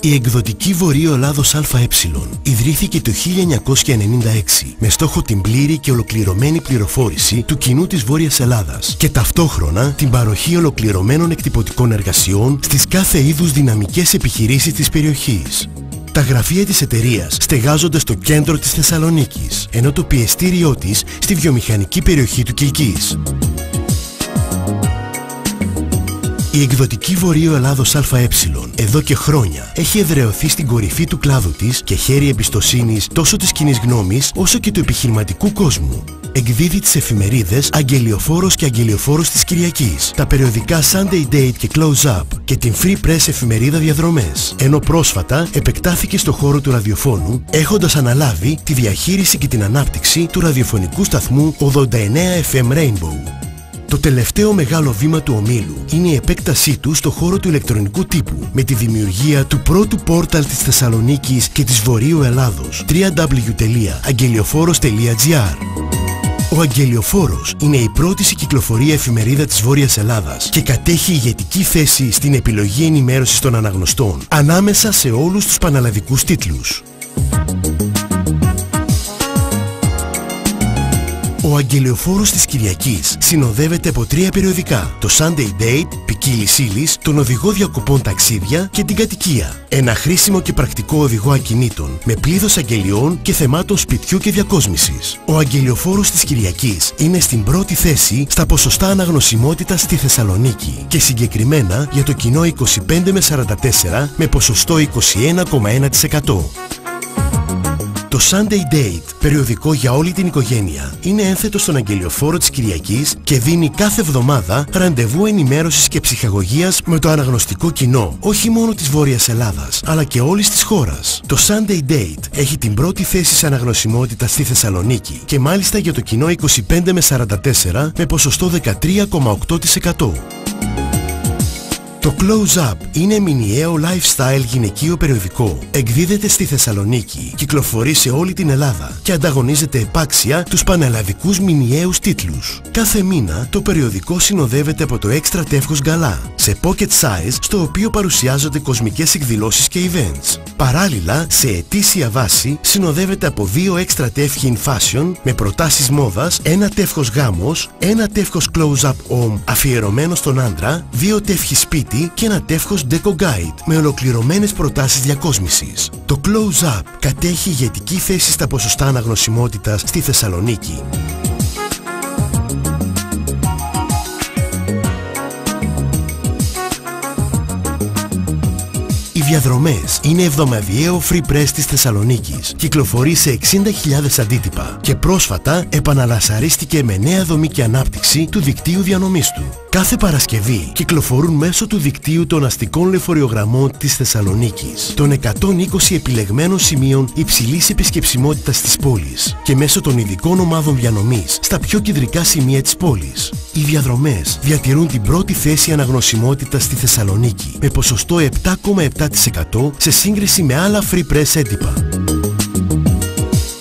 Η εκδοτική Βορείου Ελλάδος ΑΕ ιδρύθηκε το 1996 με στόχο την πλήρη και ολοκληρωμένη πληροφόρηση του κοινού της Βόρειας Ελλάδας και ταυτόχρονα την παροχή ολοκληρωμένων εκτυπωτικών εργασιών στις κάθε είδους δυναμικές επιχειρήσεις της περιοχής. Τα γραφεία της εταιρείας στεγάζονται στο κέντρο της Θεσσαλονίκης, ενώ το πιεστήριό της στη βιομηχανική περιοχή του Κιλκής. Η εκδοτική Βορείου Ελλάδος ΑΕ εδώ και χρόνια έχει εδραιωθεί στην κορυφή του κλάδου της και χαίρει εμπιστοσύνης τόσο της κοινής γνώμης όσο και του επιχειρηματικού κόσμου. Εκδίδει τις εφημερίδες Αγγελιοφόρος και Αγγελιοφόρος της Κυριακής, τα περιοδικά Sunday Date και Close Up και την Free Press εφημερίδα Διαδρομές, ενώ πρόσφατα επεκτάθηκε στο χώρο του ραδιοφώνου έχοντας αναλάβει τη διαχείριση και την ανάπτυξη του ραδιοφωνικού σταθμού 89 FM Rainbow. Το τελευταίο μεγάλο βήμα του ομίλου είναι η επέκτασή του στο χώρο του ηλεκτρονικού τύπου με τη δημιουργία του πρώτου πόρταλ της Θεσσαλονίκης και της Βορείου Ελλάδος www.aggelioforos.gr. Ο Αγγελιοφόρος είναι η πρώτη σε κυκλοφορία εφημερίδα της Βόρειας Ελλάδας και κατέχει ηγετική θέση στην επιλογή ενημέρωσης των αναγνωστών ανάμεσα σε όλους τους πανελλαδικούς τίτλους. Ο Αγγελιοφόρος της Κυριακής συνοδεύεται από 3 περιοδικά, το Sunday Date, ποικίλης ύλης, τον οδηγό διακοπών ταξίδια και την κατοικία. Ένα χρήσιμο και πρακτικό οδηγό ακινήτων με πλήθος αγγελιών και θεμάτων σπιτιού και διακόσμησης. Ο Αγγελιοφόρος της Κυριακής είναι στην πρώτη θέση στα ποσοστά αναγνωσιμότητας στη Θεσσαλονίκη και συγκεκριμένα για το κοινό 25 με 44 με ποσοστό 21,1%. Το Sunday Date, περιοδικό για όλη την οικογένεια, είναι ένθετο στον Αγγελιοφόρο της Κυριακής και δίνει κάθε εβδομάδα ραντεβού ενημέρωσης και ψυχαγωγίας με το αναγνωστικό κοινό, όχι μόνο της Βόρειας Ελλάδας, αλλά και όλης της χώρας. Το Sunday Date έχει την πρώτη θέση σε αναγνωσιμότητα στη Θεσσαλονίκη και μάλιστα για το κοινό 25 με 44 με ποσοστό 13,8%. Το Close Up είναι μηνιαίο lifestyle γυναικείο περιοδικό. Εκδίδεται στη Θεσσαλονίκη, κυκλοφορεί σε όλη την Ελλάδα και ανταγωνίζεται επάξια τους πανελλαδικούς μηνιαίους τίτλους. Κάθε μήνα το περιοδικό συνοδεύεται από το έξτρα τεύχος γκαλά, σε pocket size, στο οποίο παρουσιάζονται κοσμικές εκδηλώσεις και events. Παράλληλα, σε ετήσια βάση συνοδεύεται από 2 έξτρα τεύχη in fashion με προτάσεις μόδας, ένα τεύχος γάμος, ένα τεύχος Close Up Home αφιερωμένο στον άντρα, 2 τεύχη σπίτι και ένα τεύχος Deco Guide με ολοκληρωμένες προτάσεις διακόσμησης. Το Close Up κατέχει ηγετική θέση στα ποσοστά αναγνωσιμότητας στη Θεσσαλονίκη. Οι Διαδρομές είναι εβδομαδιαίο free press της Θεσσαλονίκης. Κυκλοφορεί σε 60.000 αντίτυπα και πρόσφατα επαναλασαρίστηκε με νέα δομή και ανάπτυξη του δικτύου διανομής του. Κάθε Παρασκευή κυκλοφορούν μέσω του δικτύου των αστικών λεωφορειογραμμών της Θεσσαλονίκης, των 120 επιλεγμένων σημείων υψηλής επισκεψιμότητας της πόλης και μέσω των ειδικών ομάδων διανομής στα πιο κεντρικά σημεία της πόλης. Οι Διαδρομές διατηρούν την πρώτη θέση αναγνωσιμότητας στη Θεσσαλονίκη με ποσοστό 7,7% σε σύγκριση με άλλα free press έντυπα.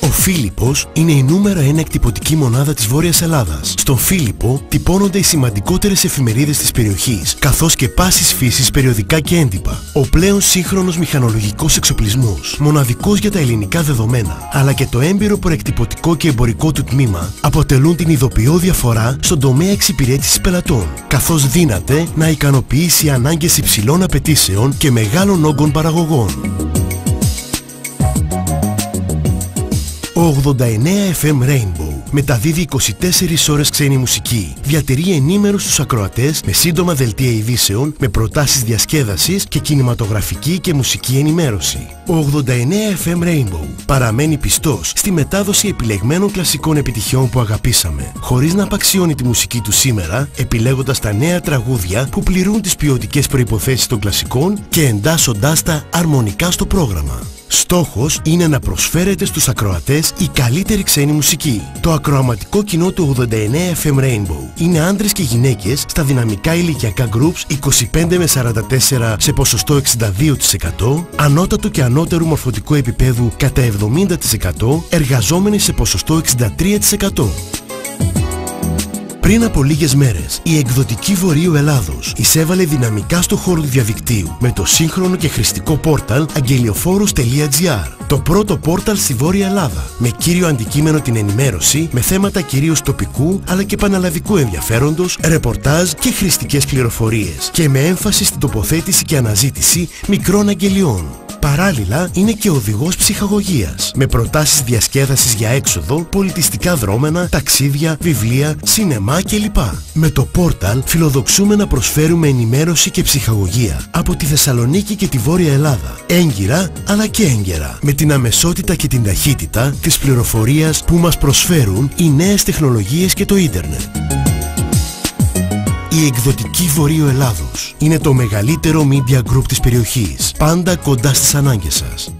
Ο Φίλιππος είναι η νούμερο 1 εκτυπωτική μονάδα της Βόρειας Ελλάδας. Στον Φίλιππο τυπώνονται οι σημαντικότερες εφημερίδες της περιοχής, καθώς και πάσης φύσης περιοδικά και έντυπα. Ο πλέον σύγχρονος μηχανολογικός εξοπλισμός, μοναδικός για τα ελληνικά δεδομένα, αλλά και το έμπειρο προεκτυπωτικό και εμπορικό του τμήμα αποτελούν την ειδοποιώ διαφορά στον τομέα εξυπηρέτησης πελατών, καθώς δύναται να ικανοποιήσει ανάγκες υψηλών απαιτήσεων και μεγάλων όγκων παραγωγών. Ο 89 FM Rainbow μεταδίδει 24 ώρες ξένη μουσική. Διατηρεί ενήμερους τους ακροατές με σύντομα δελτία ειδήσεων, με προτάσεις διασκέδασης και κινηματογραφική και μουσική ενημέρωση. Ο 89 FM Rainbow παραμένει πιστός στη μετάδοση επιλεγμένων κλασικών επιτυχιών που αγαπήσαμε, χωρίς να απαξιώνει τη μουσική του σήμερα, επιλέγοντας τα νέα τραγούδια που πληρούν τις ποιοτικές προϋποθέσεις των κλασικών και εντάσσοντάς τα αρμονικά στο πρόγραμμα. Στόχος είναι να προσφέρεται στους ακροατές η καλύτερη ξένη μουσική. Το ακροαματικό κοινό του 89 FM Rainbow είναι άντρες και γυναίκες στα δυναμικά ηλικιακά groups 25 με 44 σε ποσοστό 62%, ανώτατο και ανώτερου μορφωτικού επίπεδου κατά 70%, εργαζόμενοι σε ποσοστό 63%. Πριν από λίγες μέρες, η εκδοτική Βορείου Ελλάδος εισέβαλε δυναμικά στο χώρο του διαδικτύου με το σύγχρονο και χρηστικό πόρταλ αγγελιοφόρους.gr. Το πρώτο πόρταλ στη Βόρεια Ελλάδα, με κύριο αντικείμενο την ενημέρωση με θέματα κυρίως τοπικού αλλά και πανελλαδικού ενδιαφέροντος, ρεπορτάζ και χρηστικές πληροφορίες και με έμφαση στην τοποθέτηση και αναζήτηση μικρών αγγελιών. Παράλληλα, είναι και οδηγός ψυχαγωγίας, με προτάσεις διασκέδασης για έξοδο, πολιτιστικά δρόμενα, ταξίδια, βιβλία, σινεμά κλπ. Με το πόρταλ φιλοδοξούμε να προσφέρουμε ενημέρωση και ψυχαγωγία από τη Θεσσαλονίκη και τη Βόρεια Ελλάδα, έγκυρα αλλά και έγκαιρα, με την αμεσότητα και την ταχύτητα της πληροφορίας που μας προσφέρουν οι νέες τεχνολογίες και το ίντερνετ. Η εκδοτική Βορείου Ελλάδος είναι το μεγαλύτερο media group της περιοχής, πάντα κοντά στις ανάγκες σας.